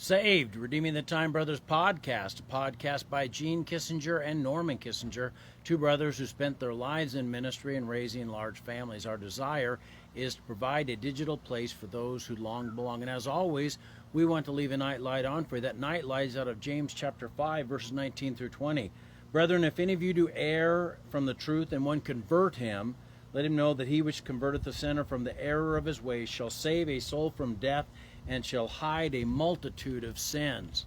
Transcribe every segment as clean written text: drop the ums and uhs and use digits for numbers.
Saved, Redeeming the Time Brothers podcast, a podcast by Gene Kissinger and Norman Kissinger, two brothers who spent their lives in ministry and raising large families. Our desire is to provide a digital place for those who long to belong. And as always, we want to leave a night light on for you. That night light is out of James chapter 5, verses 19 through 20. Brethren, if any of you do err from the truth and one convert him, let him know that he which converteth the sinner from the error of his ways shall save a soul from death and shall hide a multitude of sins.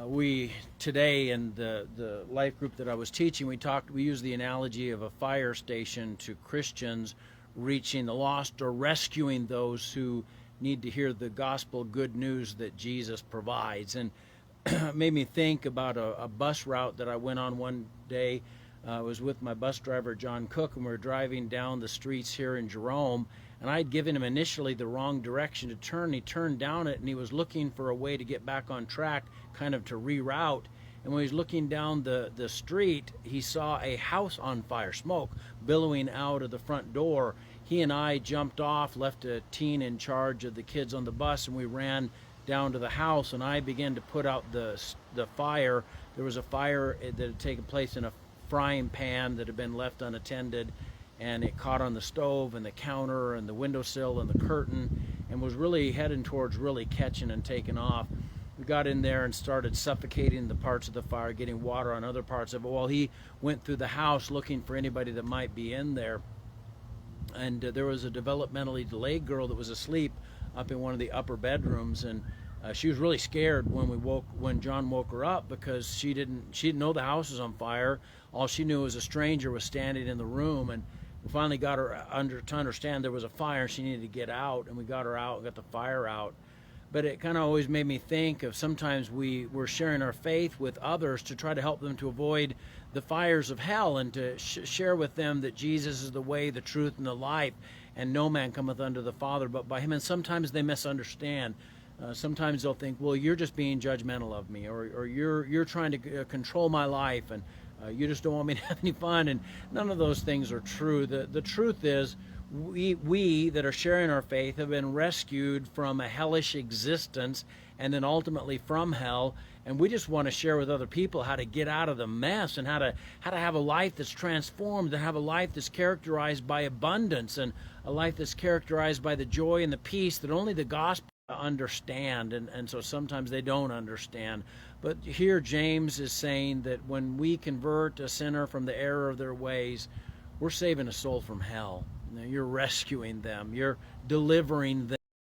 We today in the life group that I was teaching, we used the analogy of a fire station to Christians reaching the lost or rescuing those who need to hear the gospel good news that Jesus provides. And it made me think about a bus route that I went on one day. I was with my bus driver, John Cook, and we were driving down the streets here in Jerome, and I had given him initially the wrong direction to turn. He turned down it, and he was looking for a way to get back on track, kind of to reroute. And when he was looking down the street, he saw a house on fire, smoke billowing out of the front door. He and I jumped off, left a teen in charge of the kids on the bus, and we ran down to the house, and I began to put out the fire. There was a fire that had taken place in a frying pan that had been left unattended, and it caught on the stove and the counter and the windowsill and the curtain and was really heading towards really catching and taking off. We got in there and started suffocating the parts of the fire, getting water on other parts of it, while he went through the house looking for anybody that might be in there. And there was a developmentally delayed girl that was asleep up in one of the upper bedrooms, and she was really scared when John woke her up, because she didn't know the house was on fire. All she knew was a stranger was standing in the room, and we finally got her to understand there was a fire. She needed to get out, and we got her out, got the fire out. But it kind of always made me think of sometimes we're sharing our faith with others to try to help them to avoid the fires of hell, and to share with them that Jesus is the way, the truth, and the life, and no man cometh unto the Father but by him. And sometimes they misunderstand. Sometimes they'll think, well, you're just being judgmental of me, or you're trying to control my life, and you just don't want me to have any fun. And none of those things are true. The truth is, we that are sharing our faith have been rescued from a hellish existence, and then ultimately from hell. And we just want to share with other people how to get out of the mess, and how to have a life that's transformed, and have a life that's characterized by abundance, and a life that's characterized by the joy and the peace that only the gospel understand. And so sometimes they don't understand. But here James is saying that when we convert a sinner from the error of their ways, we're saving a soul from hell. You're rescuing them. You're delivering them.